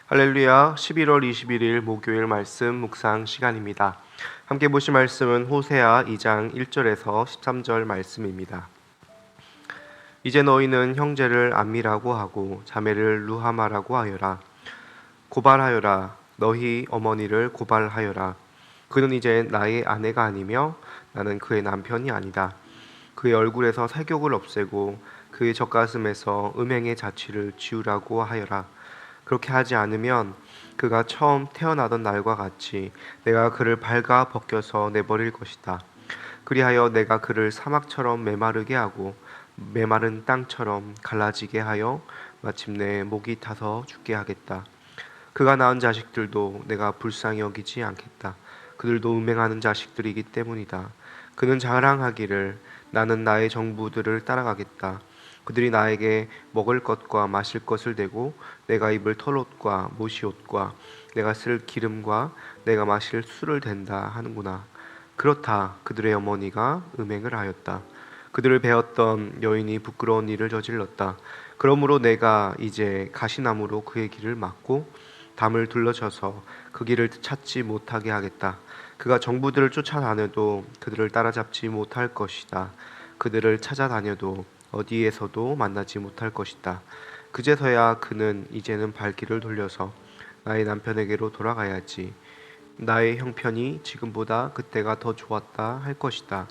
할렐루야. 11월 21일 목요일 말씀 묵상 시간입니다. 함께 보실 말씀은 호세아 2장 1절에서 13절 말씀입니다. 이제 너희는 형제를 암미라고 하고 자매를 루하마라고 하여라. 고발하여라. 너희 어머니를 고발하여라. 그는 이제 나의 아내가 아니며 나는 그의 남편이 아니다. 그의 얼굴에서 색욕을 없애고 그의 젖가슴에서 음행의 자취를 지우라고 하여라. 그렇게 하지 않으면 그가 처음 태어나던 날과 같이 내가 그를 발가 벗겨서 내버릴 것이다. 그리하여 내가 그를 사막처럼 메마르게 하고 메마른 땅처럼 갈라지게 하여 마침내 목이 타서 죽게 하겠다. 그가 낳은 자식들도 내가 불쌍히 여기지 않겠다. 그들도 음행하는 자식들이기 때문이다. 그는 자랑하기를 나는 나의 정부들을 따라가겠다. 그들이 나에게 먹을 것과 마실 것을 대고 내가 입을 털옷과 모시옷과 내가 쓸 기름과 내가 마실 술을 댄다 하는구나. 그렇다. 그들의 어머니가 음행을 하였다. 그들을 베었던 여인이 부끄러운 일을 저질렀다. 그러므로 내가 이제 가시나무로 그의 길을 막고 담을 둘러쳐서 그 길을 찾지 못하게 하겠다. 그가 정부들을 쫓아다녀도 그들을 따라잡지 못할 것이다. 그들을 찾아다녀도 어디에서도 만나지 못할 것이다. 그제서야 그는 이제는 발길을 돌려서 나의 남편에게로 돌아가야지. 나의 형편이 지금보다 그때가 더 좋았다 할 것이다.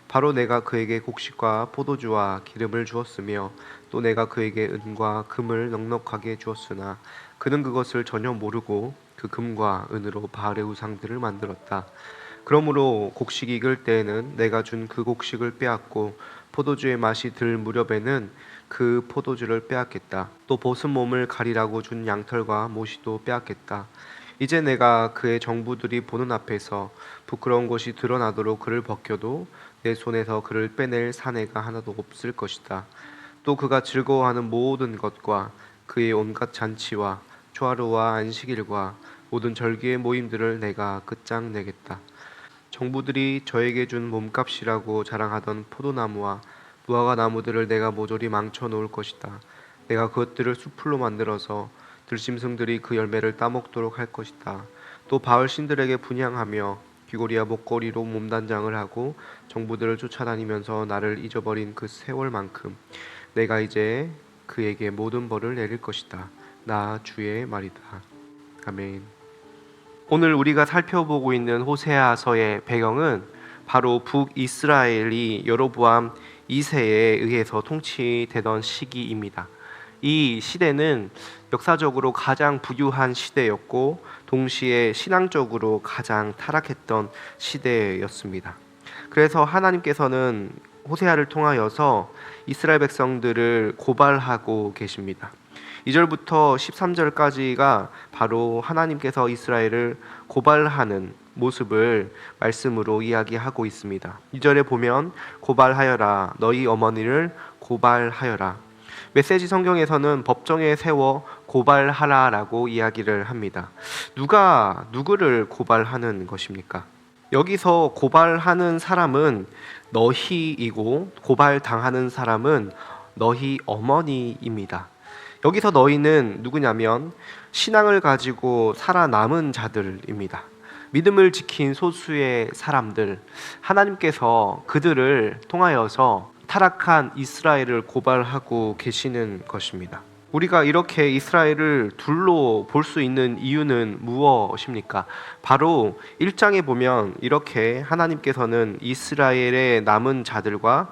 바로 내가 그에게 곡식과 포도주와 기름을 주었으며 또 내가 그에게 은과 금을 넉넉하게 주었으나 그는 그것을 전혀 모르고 그 금과 은으로 바알의 우상들을 만들었다. 그러므로 곡식이 익을 때에는 내가 준 그 곡식을 빼앗고 포도주의 맛이 들 무렵에는 그 포도주를 빼앗겠다. 또 벗은 몸을 가리라고 준 양털과 모시도 빼앗겠다. 이제 내가 그의 정부들이 보는 앞에서 부끄러운 것이 드러나도록 그를 벗겨도 내 손에서 그를 빼낼 사내가 하나도 없을 것이다. 또 그가 즐거워하는 모든 것과 그의 온갖 잔치와 초하루와 안식일과 모든 절기의 모임들을 내가 끝장내겠다. 정부들이 저에게 준 몸값이라고 자랑하던 포도나무와 무화과 나무들을 내가 모조리 망쳐 놓을 것이다. 내가 그것들을 숲풀로 만들어서 들짐승들이 그 열매를 따먹도록 할 것이다. 또 바알 신들에게 분향하며 귀고리와 목걸이로 몸단장을 하고 정부들을 쫓아다니면서 나를 잊어버린 그 세월만큼 내가 이제 그에게 모든 벌을 내릴 것이다. 나 주의 말이다. 아멘. 오늘 우리가 살펴보고 있는 호세아서의 배경은 바로 북이스라엘이 여로보암 2세에 의해서 통치되던 시기입니다. 이 시대는 역사적으로 가장 부유한 시대였고 동시에 신앙적으로 가장 타락했던 시대였습니다. 그래서 하나님께서는 호세아를 통하여서 이스라엘 백성들을 고발하고 계십니다. 2절부터 13절까지가 바로 하나님께서 이스라엘을 고발하는 모습을 말씀으로 이야기하고 있습니다. 2절에 보면 고발하여라. 너희 어머니를 고발하여라. 메시지 성경에서는 법정에 세워 고발하라라고 이야기를 합니다. 누가 누구를 고발하는 것입니까? 여기서 고발하는 사람은 너희이고 고발당하는 사람은 너희 어머니입니다. 여기서 너희는 누구냐면 신앙을 가지고 살아남은 자들입니다. 믿음을 지킨 소수의 사람들, 하나님께서 그들을 통하여서 타락한 이스라엘을 고발하고 계시는 것입니다. 우리가 이렇게 이스라엘을 둘로 볼 수 있는 이유는 무엇입니까? 바로 1장에 보면 이렇게 하나님께서는 이스라엘의 남은 자들과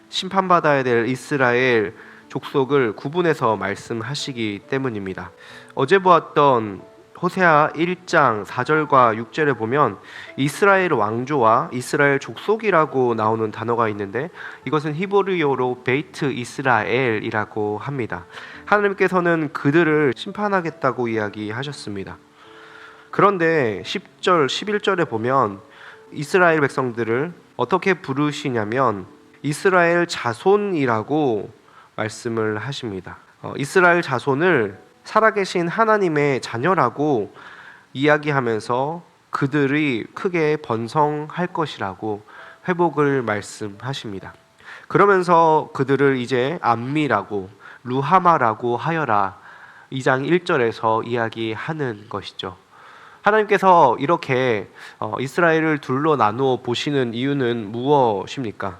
심판받아야 될 이스라엘 족속을 구분해서 말씀하시기 때문입니다. 어제 보았던 호세아 1장 4절과 6절에 보면 이스라엘 왕조와 이스라엘 족속이라고 나오는 단어가 있는데 이것은 히브리어로 베이트 이스라엘이라고 합니다. 하나님께서는 그들을 심판하겠다고 이야기하셨습니다. 그런데 10절, 11절에 보면 이스라엘 백성들을 어떻게 부르시냐면 이스라엘 자손이라고 말씀을 하십니다. 이스라엘 자손을 살아계신 하나님의 자녀라고 이야기하면서 그들이 크게 번성할 것이라고 회복을 말씀하십니다. 그러면서 그들을 이제 암미라고 루하마라고 하여라 2장 1절에서 이야기하는 것이죠. 하나님께서 이렇게 이스라엘을 둘로 나누어 보시는 이유는 무엇입니까?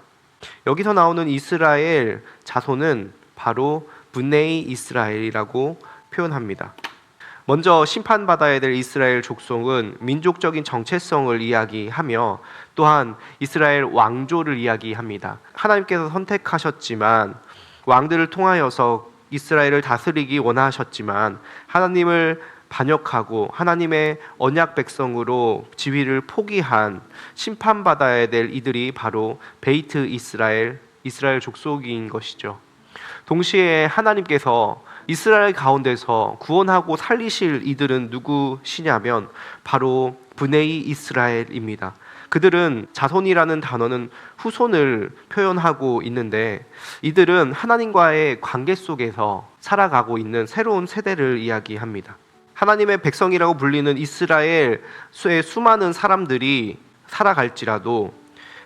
여기서 나오는 이스라엘 자손은 바로 브네이 이스라엘이라고 표현합니다. 먼저 심판받아야 될 이스라엘 족속은 민족적인 정체성을 이야기하며 또한 이스라엘 왕조를 이야기합니다. 하나님께서 선택하셨지만 왕들을 통하여서 이스라엘을 다스리기 원하셨지만 하나님을 반역하고 하나님의 언약 백성으로 지위를 포기한 심판받아야 될 이들이 바로 베이트 이스라엘 족속인 것이죠. 동시에 하나님께서 이스라엘 가운데서 구원하고 살리실 이들은 누구시냐면 바로 브네이 이스라엘입니다. 그들은 자손이라는 단어는 후손을 표현하고 있는데 이들은 하나님과의 관계 속에서 살아가고 있는 새로운 세대를 이야기합니다. 하나님의 백성이라고 불리는 이스라엘의 수많은 사람들이 살아갈지라도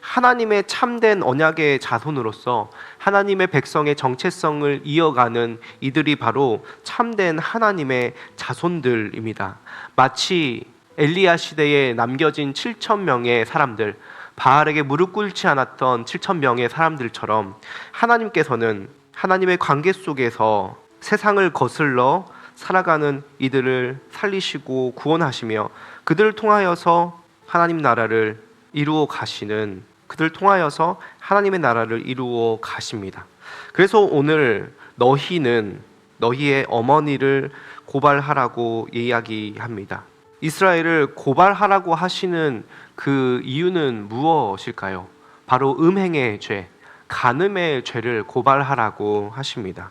하나님의 참된 언약의 자손으로서 하나님의 백성의 정체성을 이어가는 이들이 바로 참된 하나님의 자손들입니다. 마치 엘리야 시대에 남겨진 7,000명의 사람들, 바알에게 무릎 꿇지 않았던 7,000명의 사람들처럼 하나님께서는 하나님의 관계 속에서 세상을 거슬러 살아가는 이들을 살리시고 구원하시며 그들을 통하여서 하나님 나라를 이루어 가시는, 그들을 통하여서 하나님의 나라를 이루어 가십니다. 그래서 오늘 너희는 너희의 어머니를 고발하라고 이야기합니다. 이스라엘을 고발하라고 하시는 그 이유는 무엇일까요? 바로 음행의 죄, 간음의 죄를 고발하라고 하십니다.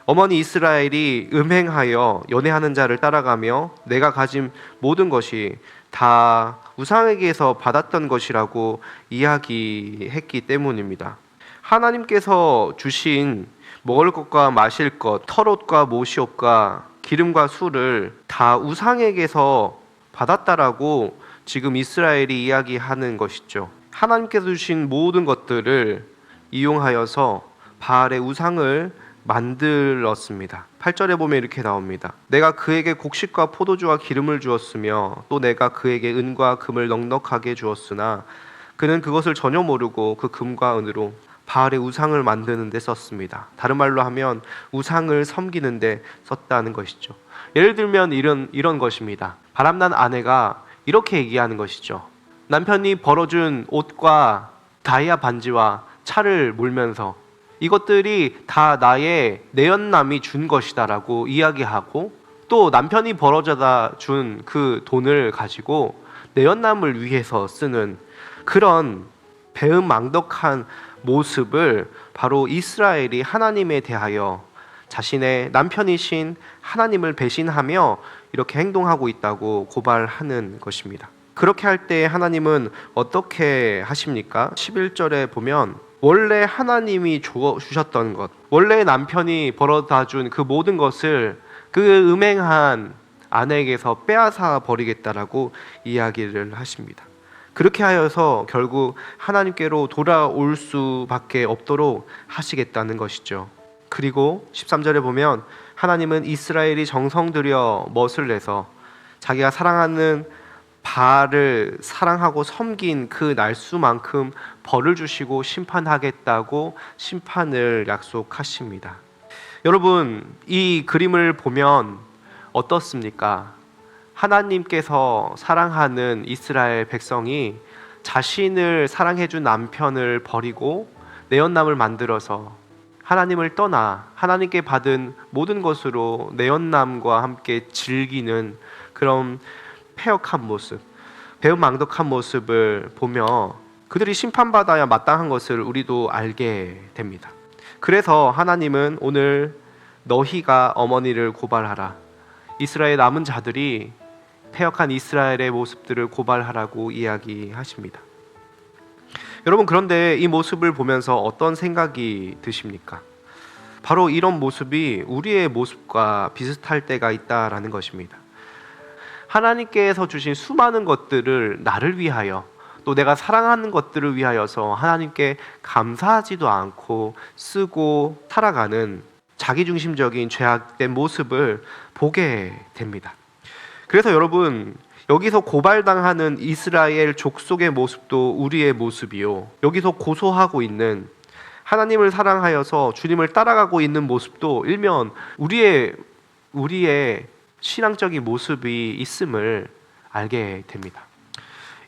어머니 이스라엘이 음행하여 연애하는 자를 따라가며 내가 가진 모든 것이 다 우상에게서 받았던 것이라고 이야기했기 때문입니다. 하나님께서 주신 먹을 것과 마실 것, 털옷과 모시옷과 기름과 술을 다 우상에게서 받았다라고 지금 이스라엘이 이야기하는 것이죠. 하나님께서 주신 모든 것들을 이용하여서 바알의 우상을 만들었습니다. 8절에 보면 이렇게 나옵니다. 내가 그에게 곡식과 포도주와 기름을 주었으며 또 내가 그에게 은과 금을 넉넉하게 주었으나 그는 그것을 전혀 모르고 그 금과 은으로 바알의 우상을 만드는 데 썼습니다. 다른 말로 하면 우상을 섬기는 데 썼다는 것이죠. 예를 들면 이런 것입니다. 바람난 아내가 이렇게 얘기하는 것이죠. 남편이 벌어준 옷과 다이아 반지와 차를 몰면서 이것들이 다 나의 내연남이 준 것이다라고 이야기하고 또 남편이 벌어져다 준 그 돈을 가지고 내연남을 위해서 쓰는 그런 배은망덕한 모습을 바로 이스라엘이 하나님에 대하여 자신의 남편이신 하나님을 배신하며 이렇게 행동하고 있다고 고발하는 것입니다. 그렇게 할 때 하나님은 어떻게 하십니까? 11절에 보면 원래 하나님이 주셨던 것, 원래 남편이 벌어다 준 그 모든 것을 그 음행한 아내에게서 빼앗아 버리겠다라고 이야기를 하십니다. 그렇게 하여서 결국 하나님께로 돌아올 수밖에 없도록 하시겠다는 것이죠. 그리고 13절에 보면 하나님은 이스라엘이 정성 들여 멋을 내서 자기가 사랑하는 바알을 사랑하고 섬긴 그 날수만큼 벌을 주시고 심판하겠다고 심판을 약속하십니다. 여러분, 이 그림을 보면 어떻습니까? 하나님께서 사랑하는 이스라엘 백성이 자신을 사랑해준 남편을 버리고 내연남을 만들어서 하나님을 떠나 하나님께 받은 모든 것으로 내연남과 함께 즐기는 그런 패역한 모습, 배은망덕한 모습을 보며 그들이 심판받아야 마땅한 것을 우리도 알게 됩니다. 그래서 하나님은 오늘 너희가 어머니를 고발하라, 이스라엘 남은 자들이 패역한 이스라엘의 모습들을 고발하라고 이야기하십니다. 여러분, 그런데 이 모습을 보면서 어떤 생각이 드십니까? 바로 이런 모습이 우리의 모습과 비슷할 때가 있다라는 것입니다. 하나님께서 주신 수많은 것들을 나를 위하여 또 내가 사랑하는 것들을 위하여서 하나님께 감사하지도 않고 쓰고 살아가는 자기중심적인 죄악된 모습을 보게 됩니다. 그래서 여러분, 여기서 고발당하는 이스라엘 족속의 모습도 우리의 모습이요, 여기서 고소하고 있는 하나님을 사랑하여서 주님을 따라가고 있는 모습도 일면 우리의 신앙적인 모습이 있음을 알게 됩니다.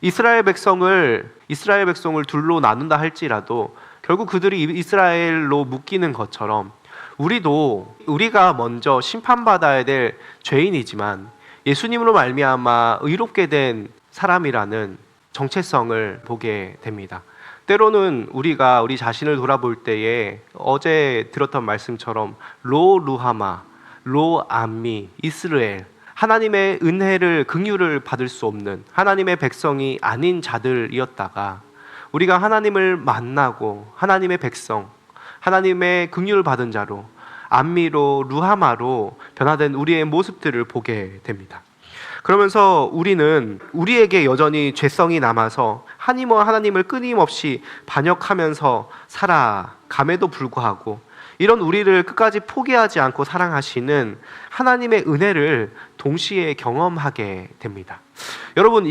이스라엘 백성을 둘로 나눈다 할지라도 결국 그들이 이스라엘로 묶이는 것처럼 우리가 먼저 심판받아야 될 죄인이지만 예수님으로 말미암아 의롭게 된 사람이라는 정체성을 보게 됩니다. 때로는 우리가 우리 자신을 돌아볼 때에 어제 들었던 말씀처럼 로 루하마, 로 암미, 이스라엘, 하나님의 은혜를 긍휼을 받을 수 없는 하나님의 백성이 아닌 자들이었다가 우리가 하나님을 만나고 하나님의 백성, 하나님의 긍휼을 받은 자로 암미로 루하마로 변화된 우리의 모습들을 보게 됩니다. 그러면서 우리는 우리에게 여전히 죄성이 남아서 하나님을 끊임없이 반역하면서 살아감에도 불구하고 이런 우리를 끝까지 포기하지 않고 사랑하시는 하나님의 은혜를 동시에 경험하게 됩니다. 여러분,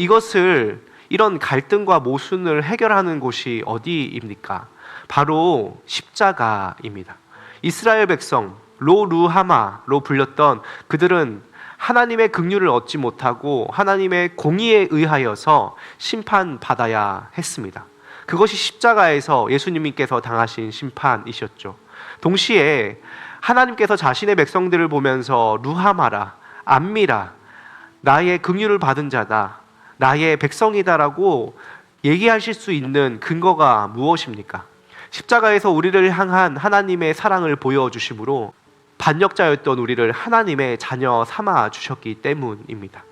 이런 갈등과 모순을 해결하는 곳이 어디입니까? 바로 십자가입니다. 이스라엘 백성 로루하마로 불렸던 그들은 하나님의 긍휼을 얻지 못하고 하나님의 공의에 의하여서 심판받아야 했습니다. 그것이 십자가에서 예수님께서 당하신 심판이셨죠. 동시에 하나님께서 자신의 백성들을 보면서 루하마라, 암미라, 나의 긍휼을 받은 자다, 나의 백성이다라고 얘기하실 수 있는 근거가 무엇입니까? 십자가에서 우리를 향한 하나님의 사랑을 보여주심으로 반역자였던 우리를 하나님의 자녀 삼아 주셨기 때문입니다.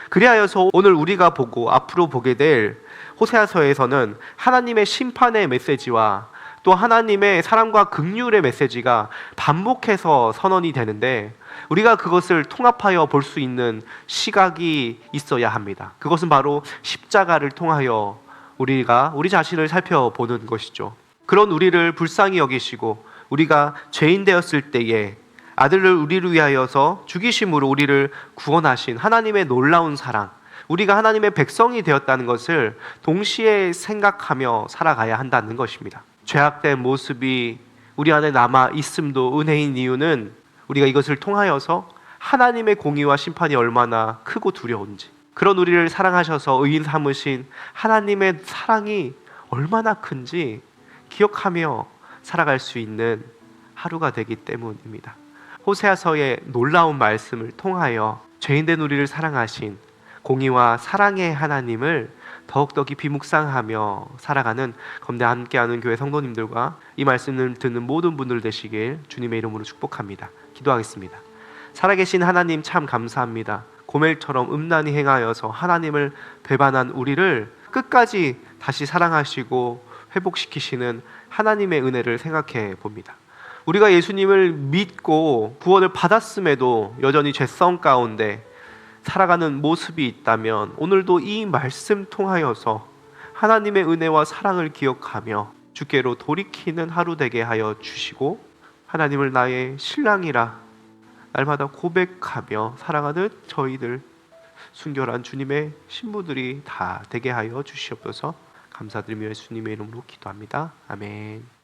그리하여서 오늘 우리가 보고 앞으로 보게 될 호세아서에서는 하나님의 심판의 메시지와 또 하나님의 사랑과 긍휼의 메시지가 반복해서 선언이 되는데 우리가 그것을 통합하여 볼 수 있는 시각이 있어야 합니다. 그것은 바로 십자가를 통하여 우리가 우리 자신을 살펴보는 것이죠. 그런 우리를 불쌍히 여기시고 우리가 죄인 되었을 때에 아들을 우리를 위하여서 죽이심으로 우리를 구원하신 하나님의 놀라운 사랑, 우리가 하나님의 백성이 되었다는 것을 동시에 생각하며 살아가야 한다는 것입니다. 죄악된 모습이 우리 안에 남아 있음도 은혜인 이유는 우리가 이것을 통하여서 하나님의 공의와 심판이 얼마나 크고 두려운지, 그런 우리를 사랑하셔서 의인 삼으신 하나님의 사랑이 얼마나 큰지 기억하며 살아갈 수 있는 하루가 되기 때문입니다. 호세아서의 놀라운 말씀을 통하여 죄인된 우리를 사랑하신 공의와 사랑의 하나님을 더욱더 깊이 묵상하며 살아가는 검대 함께하는 교회 성도님들과 이 말씀을 듣는 모든 분들 되시길 주님의 이름으로 축복합니다. 기도하겠습니다. 살아계신 하나님, 참 감사합니다. 고멜처럼 음란히 행하여서 하나님을 배반한 우리를 끝까지 다시 사랑하시고 회복시키시는 하나님의 은혜를 생각해 봅니다. 우리가 예수님을 믿고 구원을 받았음에도 여전히 죄성 가운데 살아가는 모습이 있다면 오늘도 이 말씀 통하여서 하나님의 은혜와 사랑을 기억하며 주께로 돌이키는 하루 되게 하여 주시고 하나님을 나의 신랑이라 날마다 고백하며 살아가는 저희들 순결한 주님의 신부들이 다 되게 하여 주시옵소서. 감사드리며 예수님의 이름으로 기도합니다. 아멘.